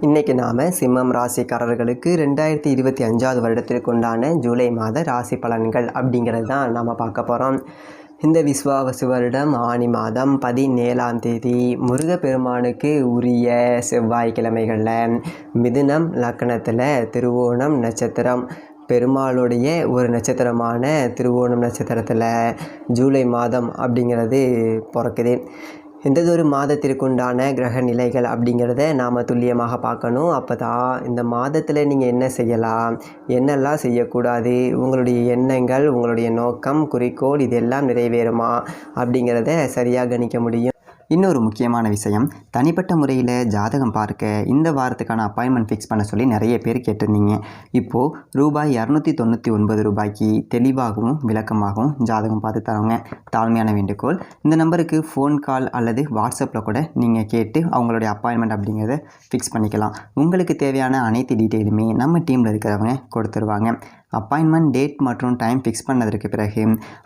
இன்றைக்கி நாம் சிம்மம் ராசிக்காரர்களுக்கு 2025 வருடத்திற்கு உண்டான ஜூலை மாத ராசி பலன்கள் அப்படிங்கிறது தான் நாம் பார்க்க போகிறோம். இந்த விஸ்வாவசு வருடம் ஆனி மாதம் 17ஆம் தேதி முருகப்பெருமானுக்கு உரிய செவ்வாய்க்கிழமைகளில் மிதுனம் லக்னத்தில் திருவோணம் நட்சத்திரம், பெருமாளுடைய ஒரு நட்சத்திரமான திருவோணம் நட்சத்திரத்தில் ஜூலை மாதம் அப்படிங்கிறது பிறக்குது. எந்ததொரு மாதத்திற்குண்டான கிரக நிலைகள் அப்படிங்கிறத நாம் துல்லியமாக பார்க்கணும். அப்போ தான் இந்த மாதத்தில் நீங்கள் என்ன செய்யலாம், என்னெல்லாம் செய்யக்கூடாது, உங்களுடைய எண்ணங்கள், உங்களுடைய நோக்கம், குறிக்கோள் இதெல்லாம் நிறைவேறுமா அப்படிங்கிறத சரியாக கணிக்க முடியும். இன்னொரு முக்கியமான விஷயம், தனிப்பட்ட முறையில் ஜாதகம் பார்க்க இந்த வாரத்துக்கான அப்பாயின்மெண்ட் ஃபிக்ஸ் பண்ண சொல்லி நிறைய பேர் கேட்டிருந்தீங்க. இப்போது ரூபாய் 299 ரூபாய்க்கு தெளிவாகவும் விளக்கமாகவும் ஜாதகம் பார்த்து தரவங்க. தாழ்மையான வேண்டுகோள், இந்த நம்பருக்கு ஃபோன் கால் அல்லது வாட்ஸ்அப்பில் கூட நீங்கள் கேட்டு அவங்களுடைய அப்பாயின்மெண்ட் அப்படிங்கிறத ஃபிக்ஸ் பண்ணிக்கலாம். உங்களுக்கு தேவையான அனைத்து டீட்டெயிலுமே நம்ம டீமில் இருக்கிறவங்க கொடுத்துருவாங்க. அப்பாயின்மெண்ட் டேட் மற்றும் டைம் ஃபிக்ஸ் பண்ணதற்கு பிறகு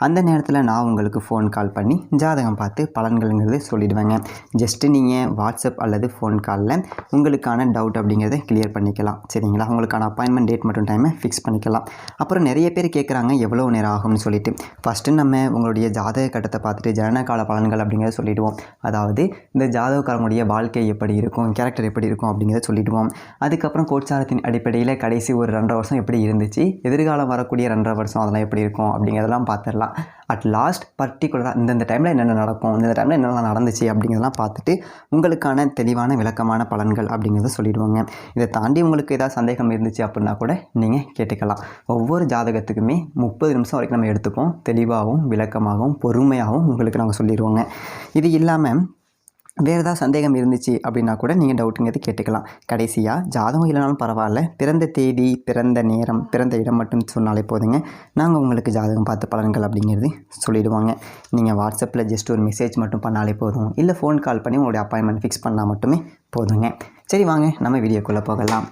அந்த நேரத்தில் நான் உங்களுக்கு ஃபோன் கால் பண்ணி ஜாதகம் பார்த்து பலன்கள்ங்கிறது சொல்லிடுவேங்க. ஜஸ்ட்டு நீங்கள் வாட்ஸ்அப் அல்லது ஃபோன் காலில் உங்களுக்கான டவுட் அப்படிங்கிறத கிளியர் பண்ணிக்கலாம். சரிங்களா? உங்களுக்கான அப்பாயின்மெண்ட் டேட் மற்றும் டைமை ஃபிக்ஸ் பண்ணிக்கலாம். அப்புறம் நிறைய பேர் கேட்குறாங்க எவ்வளோ நேரம் ஆகும்னு சொல்லிட்டு. ஃபஸ்ட்டு நம்ம உங்களுடைய ஜாதக கட்டத்தை பார்த்துட்டு ஜனனகால பலன்கள் அப்படிங்கிறத சொல்லிவிடுவோம். அதாவது இந்த ஜாதகக்காரங்களுடைய வாழ்க்கை எப்படி இருக்கும், கேரக்டர் எப்படி இருக்கும் அப்படிங்கிறத சொல்லிவிடுவோம். அதுக்கப்புறம் கோட்சாரத்தின் அடிப்படையில் கடைசி ஒரு 2.5 வருஷம் எப்படி இருந்துச்சு, எதிர்காலம் வரக்கூடிய 2.5 வருஷம் அதெல்லாம் எப்படி இருக்கும் அப்படிங்கிறதெல்லாம் பார்த்துடலாம். அட் லாஸ்ட் பர்டிகுலராக இந்தந்த டைமில் என்னென்ன நடக்கும், இந்த டைமில் என்னென்ன நடந்துச்சு அப்படிங்கிறதெல்லாம் பார்த்துட்டு உங்களுக்கான தெளிவான விளக்கமான பலன்கள் அப்படிங்கிறத சொல்லிடுவாங்க. இதை தாண்டி உங்களுக்கு ஏதாவது சந்தேகம் இருந்துச்சு அப்படின்னா கூட நீங்கள் கேட்டுக்கலாம். ஒவ்வொரு ஜாதகத்துக்குமே 30 நிமிஷம் வரைக்கும் நம்ம எடுத்துப்போம். தெளிவாகவும் விளக்கமாகவும் பொறுமையாகவும் உங்களுக்கு நாங்கள் சொல்லிடுவோங்க. இது இல்லாமல் வேறு ஏதாவது சந்தேகம் இருந்துச்சு அப்படின்னா கூட நீங்கள் டவுட்டுங்கிறது கேட்டுக்கலாம். கடைசியாக ஜாதகம் இல்லைனாலும் பரவாயில்ல, பிறந்த தேதி, பிறந்த நேரம், பிறந்த இடம் மட்டும் சொன்னாலே போதுங்க. நாங்கள் உங்களுக்கு ஜாதகம் பார்த்து பலன்கள் அப்படிங்கிறது சொல்லிவிடுவாங்க. நீங்கள் வாட்ஸ்அப்பில் ஜஸ்ட் ஒரு மெசேஜ் மட்டும் பண்ணாலே போதும், இல்லை ஃபோன் கால் பண்ணி உங்களுடைய அப்பாயின்மெண்ட் ஃபிக்ஸ் பண்ணால் மட்டுமே போதுங்க. சரி, வாங்க நம்ம வீடியோக்குள்ளே போகலாம்.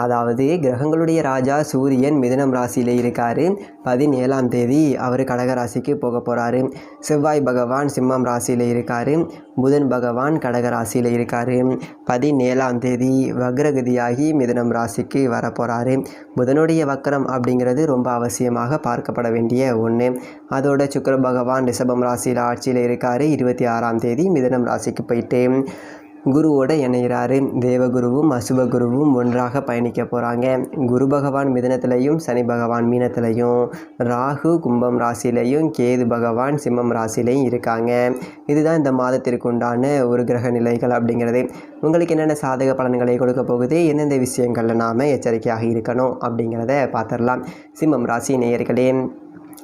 அதாவது கிரகங்களுடைய ராஜா சூரியன் மிதுனம் ராசியில் இருக்கார். 17ஆம் தேதி அவர் கடக ராசிக்கு போக போகிறாரு. செவ்வாய் பகவான் சிம்மம் ராசியில் இருக்கார். புதன் பகவான் கடக ராசியில் இருக்கார். 17ஆம் தேதி வக்ரகதியாகி மிதுனம் ராசிக்கு வர போகிறாரு. புதனுடைய வக்கரம் அப்படிங்கிறது ரொம்ப அவசியமாக பார்க்கப்பட வேண்டிய ஒன்று. அதோட சுக்கிர பகவான் ரிஷபம் ராசியில் ஆட்சியில் இருக்கார். 26ஆம் தேதி மிதுனம் ராசிக்கு போயிட்டு குருவோட இணைகிறாரு. தேவகுருவும் அசுபகுருவும் ஒன்றாக பயணிக்க போகிறாங்க. குரு பகவான் மிதுனத்திலையும், சனி பகவான் மீனத்திலையும், ராகு கும்பம் ராசியிலையும், கேது பகவான் சிம்மம் ராசியிலையும் இருக்காங்க. இதுதான் இந்த மாதத்திற்கு உண்டான ஒரு கிரக நிலைகள் அப்படிங்கிறது. உங்களுக்கு என்னென்ன சாதக பலன்களை கொடுக்க போகுது, எந்தெந்த விஷயங்களில் நாம் எச்சரிக்கையாக இருக்கணும் அப்படிங்கிறத பார்த்துடலாம். சிம்மம் ராசி நேயர்களே,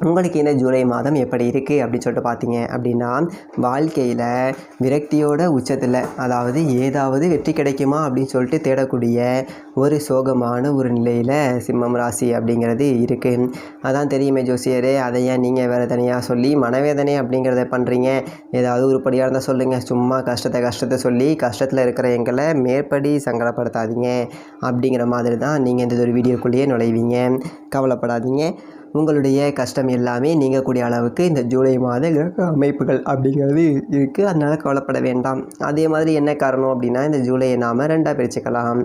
உங்களுக்கு இந்த ஜூலை மாதம் எப்படி இருக்குது அப்படின்னு சொல்லிட்டு பார்த்தீங்க அப்படின்னா, வாழ்க்கையில் விரக்தியோட உச்சத்தில், அதாவது ஏதாவது வெற்றி கிடைக்குமா அப்படின்னு சொல்லிட்டு தேடக்கூடிய ஒரு சோகமான ஒரு நிலையில் சிம்மம் ராசி அப்படிங்கிறது இருக்குது. அதான் தெரியுமே ஜோசியரே, அதை ஏன் நீங்கள் வேறு தனியாக சொல்லி மனவேதனை அப்படிங்கிறத பண்ணுறீங்க, ஏதாவது உருப்படியாக இருந்தால் சொல்லுங்கள், சும்மா கஷ்டத்தை சொல்லி கஷ்டத்தில் இருக்கிற எங்களை மேற்படி சங்கடப்படுத்தாதீங்க அப்படிங்கிற மாதிரி தான் நீங்கள் இந்த ஒரு வீடியோக்குள்ளேயே நுழைவீங்க. கவலைப்படாதீங்க, உங்களுடைய கஷ்டம் எல்லாமே நீங்கக்கூடிய அளவுக்கு இந்த ஜூலை மாத கிரக அமைப்புகள் அப்படிங்கிறது இருக்குது. அதனால் கவலைப்பட வேண்டாம். அதே மாதிரி என்ன காரணம் அப்படின்னா, இந்த ஜூலையை நாம் 2ஆக பிரிச்சுக்கலாம்.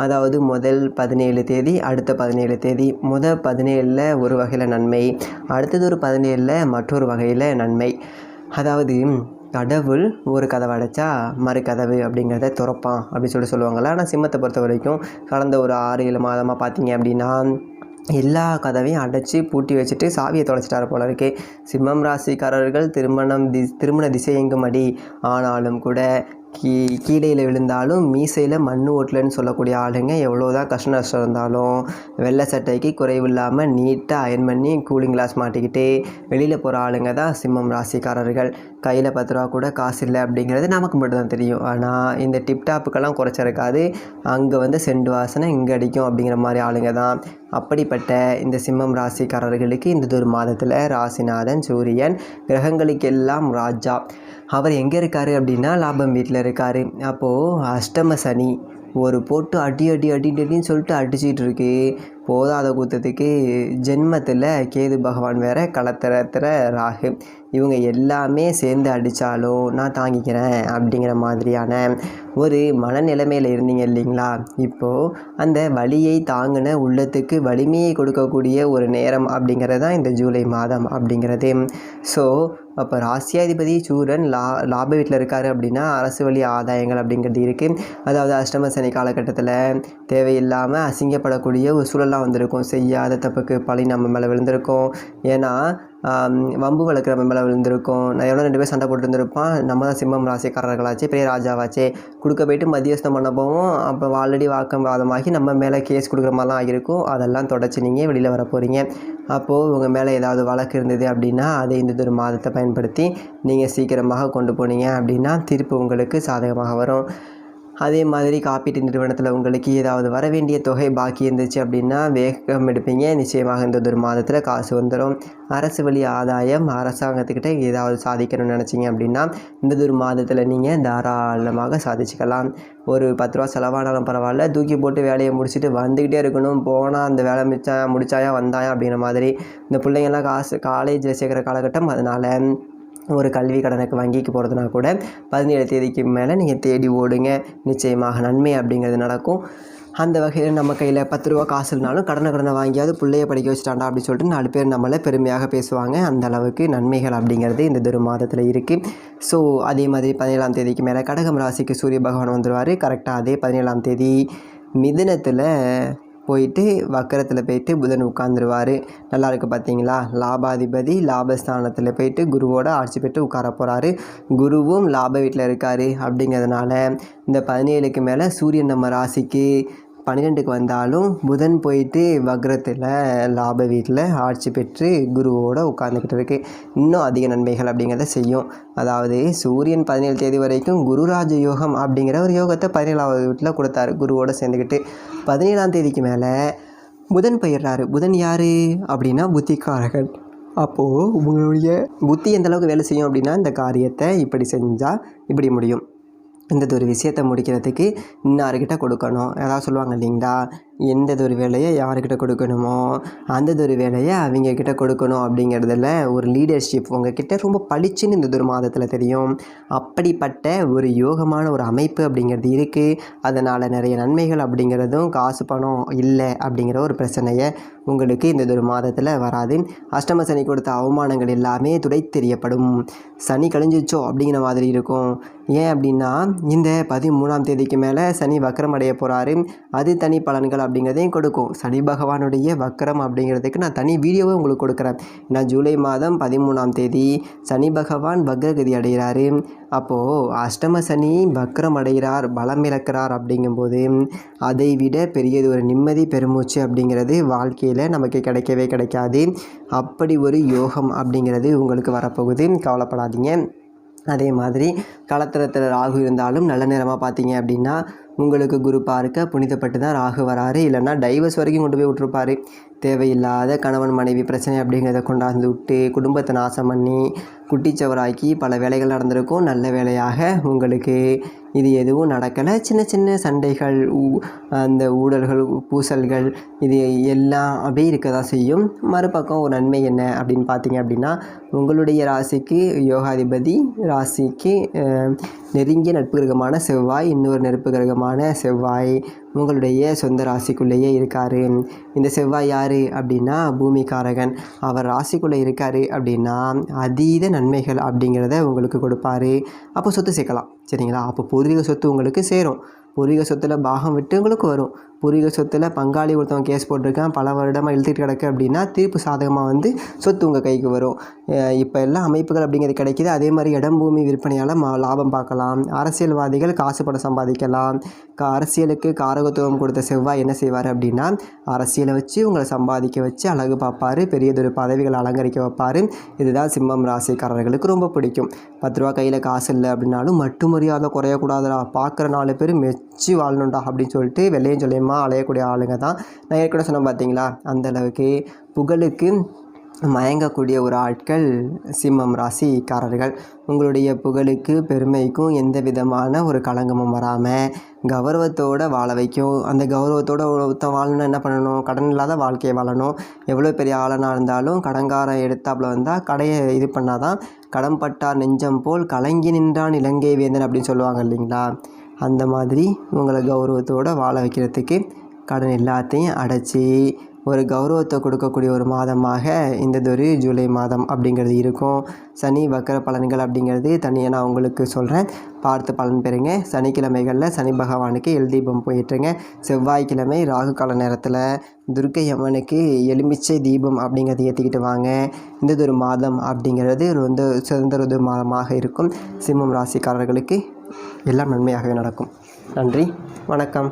அதாவது முதல் 17 தேதி, அடுத்த 17 தேதி. முதல் 17ல் ஒரு வகையில் நன்மை, அடுத்தது ஒரு 17ல் மற்றொரு வகையில் நன்மை. அதாவது கடவுள் ஒரு கதவை அடைச்சா மறு கதவு அப்படிங்கிறத திறப்பான் அப்படின்னு சொல்லுவாங்கள்ல. ஆனால் சிம்மத்தை பொறுத்த வரைக்கும் கடந்த ஒரு 6-7 மாதமாக பார்த்தீங்க அப்படின்னா எல்லா கதவையும் அடைச்சி பூட்டி வச்சுட்டு சாவியை தொலைச்சிட்டார் போல இருக்கு. சிம்மம் ராசிக்காரர்கள் திருமண திசை எங்கும் அடி, ஆனாலும் கூட கீழையில் விழுந்தாலும் மீசையில் மண் ஓட்டலன்னு சொல்லக்கூடிய ஆளுங்க. எவ்வளோதான் கஷ்ட நஷ்டம் இருந்தாலும் வெள்ளை சட்டைக்கு குறைவில்லாமல் நீட்டாக அயன் பண்ணி கூலிங் கிளாஸ் மாட்டிக்கிட்டு வெளியில் போகிற ஆளுங்க தான் சிம்மம் ராசிக்காரர்கள். கையில் 10 ரூபா கூட காசு இல்லை அப்படிங்கிறது நமக்கு மட்டும் தான் தெரியும். ஆனால் இந்த டிப்டாப்புக்கெல்லாம் குறைச்சிருக்காது. அங்கே செண்டு வாசனை இங்கே அடிக்கும் அப்படிங்கிற மாதிரி ஆளுங்க தான். அப்படிப்பட்ட இந்த சிம்மம் ராசிக்காரர்களுக்கு இந்த ஒரு மாதத்தில் ராசிநாதன் சூரியன் கிரகங்களுக்கெல்லாம் ராஜா. அவர் எங்கே இருக்கார் அப்படின்னா லாபம் வீட்டில் இருக்கார். அப்போது அஷ்டம சனி ஒரு போட்டு அடின்னு சொல்லிட்டு அடிச்சிட்டு இருக்கு. போதாத கூத்தத்துக்கு ஜென்மத்தில் கேது பகவான் வேற களத்திரத்தில் ராகு. இவங்க எல்லாமே சேர்ந்து அடித்தாலும் நான் தாங்கிக்கிறேன் அப்படிங்கிற மாதிரியான ஒரு மனநிலைமையில் இருந்தீங்க இல்லைங்களா? இப்போது அந்த வலியை தாங்கின உள்ளத்துக்கு வலிமையை கொடுக்கக்கூடிய ஒரு நேரம் அப்படிங்கிறது தான் இந்த ஜூலை மாதம் அப்படிங்கிறது. ஸோ அப்போ ராசியாதிபதி சூரன் லாப வீட்டில் இருக்கார் அப்படின்னா அரசு வழி ஆதாயங்கள் அப்படிங்கிறது இருக்குது. அதாவது அஷ்டம சனி காலகட்டத்தில் தேவையில்லாமல் அசிங்கப்படக்கூடிய ஒரு சூழலாக வந்திருக்கும். செய்யாத தப்புக்கு பழி நம்ம மேலே விழுந்திருக்கும். ஏன்னா வம்பு வளர்க்குற நம்ம மேலே விழுந்திருக்கும். நான் எவ்வளோ 2 பேர் சண்டை போட்டு இருந்திருப்பான். நம்ம தான் சிம்மம் ராசிக்காரர்களாச்சே, பெரிய ராஜாவாச்சே, கொடுக்க போயிட்டு மத்தியஸ்தம் பண்ண போவோம். அப்போ ஆல்ரெடி வாதமாகி நம்ம மேலே கேஸ் கொடுக்குற மாதிரிலாம் ஆகியிருக்கும். அதெல்லாம் தொடச்சி நீங்கள் வெளியில் வர போகிறீங்க. அப்போது உங்கள் மேலே ஏதாவது வழக்கு இருந்தது அப்படின்னா அதை இந்த ஒரு மாதத்தை பயன்படுத்தி நீங்கள் சீக்கிரமாக கொண்டு போனீங்க அப்படின்னா தீர்ப்பு உங்களுக்கு சாதகமாக வரும். அதே மாதிரி காப்பீட்டு நிறுவனத்தில் உங்களுக்கு ஏதாவது வர வேண்டிய தொகை பாக்கி இருந்துச்சு அப்படின்னா வேகம் எடுப்பீங்க. நிச்சயமாக இந்த ஒரு மாதத்தில் காசு வந்துடும். அரசு வழி ஆதாயம், அரசாங்கத்துக்கிட்ட ஏதாவது சாதிக்கணும்னு நினச்சிங்க அப்படின்னா இந்த ஒரு மாதத்தில் நீங்கள் தாராளமாக சாதிச்சுக்கலாம். ஒரு 10 ரூபா செலவானாலும் பரவாயில்ல, தூக்கி போட்டு வேலையை முடிச்சுட்டு வந்துக்கிட்டே இருக்கணும். போனால் அந்த வேலை முடிச்சாயா வந்தாயா அப்படிங்கிற மாதிரி. இந்த பிள்ளைங்கள்லாம் காலேஜில் சேர்க்குற காலகட்டம். அதனால் ஒரு கல்வி கடனுக்கு வங்கிக்கு போகிறதுனா கூட 17 தேதிக்கு மேலே நீங்கள் தேடி ஓடுங்க. நிச்சயமாக நன்மை அப்படிங்கிறது நடக்கும். அந்த வகையில் நம்ம கையில் 10 ரூபா காசு இல்லைனாலும் கடனை வாங்கியாவது பிள்ளைய படிக்க வச்சுட்டாண்டா அப்படின்னு சொல்லிட்டு 4 பேர் நம்மளை பெருமையாக பேசுவாங்க. அந்த அளவுக்கு நன்மைகள் அப்படிங்கிறது இந்த ஒரு மாதத்தில் இருக்குது. ஸோ அதே மாதிரி 17ஆம் தேதிக்கு மேலே கடகம் ராசிக்கு சூரிய பகவான் வந்துடுவார். கரெக்டாக அதே 17ஆம் தேதி மிதுனத்தில் போயிட்டு வக்கரத்தில் போயிட்டு புதன் உட்காந்துருவார். நல்லா இருக்குது பார்த்தீங்களா? லாபாதிபதி லாபஸ்தானத்தில் போயிட்டு குருவோட ஆட்சி பெற்று உட்கார போகிறாரு. குருவும் லாப வீட்டில் இருக்கார். அப்படிங்கிறதுனால இந்த 17க்கு மேலே சூரியன் நம்ம ராசிக்கு 12க்கு வந்தாலும் புதன் போயிட்டு வக்ரத்தில் லாப வீட்டில் ஆட்சி பெற்று குருவோடு உட்காந்துக்கிட்டு இருக்குது. இன்னும் அதிக நன்மைகள் அப்படிங்கிறத செய்யும். அதாவது சூரியன் 17 தேதி வரைக்கும் குருராஜ யோகம் அப்படிங்கிற ஒரு யோகத்தை 17ஆவது வீட்டில் கொடுத்தாரு குருவோடு சேர்ந்துக்கிட்டு. 17ஆம் தேதிக்கு மேலே புதன் பயிர்றாரு. புதன் யார் அப்படின்னா புத்திக்காரகன். அப்போது உங்களுடைய புத்தி எந்த அளவுக்கு வேலை செய்யும் அப்படின்னா இந்த காரியத்தை இப்படி செஞ்சால் இப்படி முடியும், இந்த ஒரு விஷயத்தை முடிக்கிறதுக்கு இன்னார்கிட்ட கொடுக்கணும். ஏதாவது சொல்லுவாங்க இல்லைங்களா, எந்த ஒரு வேலையை யாருக்கிட்ட கொடுக்கணுமோ அந்த ஒரு வேலையை அவங்கக்கிட்ட கொடுக்கணும். அப்படிங்கிறதுல ஒரு லீடர்ஷிப் உங்ககிட்ட ரொம்ப பளிச்சுன்னு இந்த ஒரு மாதத்தில் தெரியும். அப்படிப்பட்ட ஒரு யோகமான ஒரு அமைப்பு அப்படிங்கிறது இருக்குது. அதனால் நிறைய நன்மைகள் அப்படிங்கிறதும் காசு பணம் இல்லை அப்படிங்கிற ஒரு பிரச்சனையை உங்களுக்கு இந்த ஒரு மாதத்தில் வராது. அஷ்டம சனி கொடுத்த அவமானங்கள் எல்லாமே துடைத்தெறியப்படும். சனி கழிஞ்சிச்சோ அப்படிங்கிற மாதிரி இருக்கும். ஏன் அப்படின்னா இந்த 13ஆம் தேதிக்கு மேலே சனி வக்கரம் அடைய போகிறாரு. அது தனி பலன்கள் அப்படிங்கிறதையும் கொடுக்கும். சனி பகவானுடைய வக்கரம் அப்படிங்கிறதுக்கு நான் தனி வீடியோவை உங்களுக்கு கொடுக்குறேன். ஏன்னா ஜூலை மாதம் 13ஆம் தேதி சனி பகவான் வக்ரகதி அடைகிறாரு. அப்போது அஷ்டம சனி வக்ரம் அடைகிறார், பலம் இழக்கிறார். அப்படிங்கும்போது அதை விட பெரியது ஒரு நிம்மதி பெருமூச்சு அப்படிங்கிறது வாழ்க்கையில் நமக்கு கிடைக்கவே கிடைக்காது. அப்படி ஒரு யோகம் அப்படிங்கிறது உங்களுக்கு வரப்போகுது. கவலைப்படாதீங்க. அதே மாதிரி களத்திரத்தில் ராகு இருந்தாலும் நல்ல நேரமாக பார்த்தீங்க அப்படின்னா உங்களுக்கு குரு பார்க்க புனிதப்பட்டு தான் ராகு வராரு. இல்லைன்னா டைவர்ஸ் வரைக்கும் கொண்டு போய் விட்டுருப்பார். தேவையில்லாத கணவன் மனைவி பிரச்சனை அப்படிங்கிறத கொண்டாந்து விட்டு குடும்பத்தை நாசம் பண்ணி குட்டிச்சவராக்கி பல வேலைகள் நடந்திருக்கும். நல்ல வேலையாக உங்களுக்கு இது எதுவும் நடக்கலை. சின்ன சின்ன சண்டைகள், அந்த ஊழல்கள், பூசல்கள் இது எல்லாம் அப்படியே இருக்க தான் செய்யும். மறுபக்கம் ஒரு நன்மை என்ன அப்படின்னு பார்த்தீங்க அப்படின்னா உங்களுடைய ராசிக்கு யோகாதிபதி, ராசிக்கு நெருங்கிய நட்பு கிரகமான செவ்வாய், இன்னொரு நெருப்பு கிரகமான செவ்வாய் உங்களுடைய சொந்த ராசிக்குள்ளேயே இருக்கார். இந்த செவ்வாய் யார் அப்படின்னா பூமிக்காரகன். அவர் ராசிக்குள்ளே இருக்கார் அப்படின்னா அதீத நன்மைகள் அப்படிங்கிறத உங்களுக்கு கொடுப்பார். அப்போ சொத்து சேர்க்கலாம், சரிங்களா? அப்போ பூர்வீக சொத்து உங்களுக்கு சேரும். பூர்வீக சொத்தில் பாகம் விட்டு உங்களுக்கு வரும். பூர்வீக சொத்தில் பங்காளி ஒருத்தவங்க கேஸ் போட்டிருக்கான், பல வருடமாக இழுத்துட்டு கிடக்கு அப்படின்னா தீர்ப்பு சாதகமாக வந்து சொத்து உங்கள் கைக்கு வரும். இப்போ எல்லாம் அமைப்புகள் அப்படிங்கிறது கிடைக்கிது. அதே மாதிரி இடம் பூமி விற்பனையால் லாபம் பார்க்கலாம். அரசியல்வாதிகள் காசு பணம் சம்பாதிக்கலாம். அரசியலுக்கு காரகத்துவம் கொடுத்த செவ்வாய் என்ன செய்வார் அப்படின்னா அரசியலை வச்சு உங்களை சம்பாதிக்க வச்சு அழகு பார்ப்பார், பெரியதொரு பதவிகளை அலங்கரிக்க வைப்பார். இதுதான் சிம்மம் ராசிக்காரர்களுக்கு ரொம்ப பிடிக்கும். 10 ரூபா கையில் காசு இல்லை அப்படின்னாலும் மட்டும் மரியாதை குறையக்கூடாதுடா, பார்க்குற 4 பேர் மெச்சி வாழணுண்டா அப்படின்னு சொல்லிட்டு வெள்ளையும் சொல்லியமாக அலையக்கூடிய ஆளுங்க தான். நான் ஏற்கனவே சொன்னேன் பார்த்தீங்களா, அந்தளவுக்கு புகழுக்கு மயங்கக்கூடிய ஒரு ஆட்கள் சிம்மம் ராசிக்காரர்கள். உங்களுடைய புகழுக்கு பெருமைக்கும் எந்த விதமான ஒரு களங்கமும் வராமல் கௌரவத்தோடு வாழ வைக்கும். அந்த கௌரவத்தோடு ஒருத்தன் வாழணும்னா என்ன பண்ணணும்? கடன் இல்லாத வாழ்க்கையை வாழணும். எவ்வளோ பெரிய ஆளனாக இருந்தாலும் கடன்காரன் எடுத்தாப்புல வந்தால் கடையை இது பண்ணாதான் கடன் பட்டார் நெஞ்சம் போல் கலங்கி நின்றான் இலங்கை வேந்தன் அப்படின்னு சொல்லுவாங்க இல்லைங்களா? அந்த மாதிரி உங்களை கௌரவத்தோடு வாழ வைக்கிறதுக்கு கடன் எல்லாத்தையும் அடைச்சி ஒரு கௌரவத்தை கொடுக்கக்கூடிய ஒரு மாதமாக இந்ததொரு ஜூலை மாதம் அப்படிங்கிறது இருக்கும். சனி வக்கர பலன்கள் அப்படிங்கிறது தனியாக நான் உங்களுக்கு சொல்கிறேன், பார்த்து பலன் பெறுங்க. சனிக்கிழமைகளில் சனி பகவானுக்கு எல் தீபம் போயிட்டுருங்க. செவ்வாய்க்கிழமை ராகு கால நேரத்தில் துர்க்கை அம்மனுக்கு எலுமிச்சை தீபம் அப்படிங்கிறத ஏற்றிக்கிட்டு வாங்க. இந்ததொரு மாதம் அப்படிங்கிறது வந்து சிறந்த மாதமாக இருக்கும். சிம்மம் ராசிக்காரர்களுக்கு எல்லாம் நன்மையாகவே நடக்கும். நன்றி, வணக்கம்.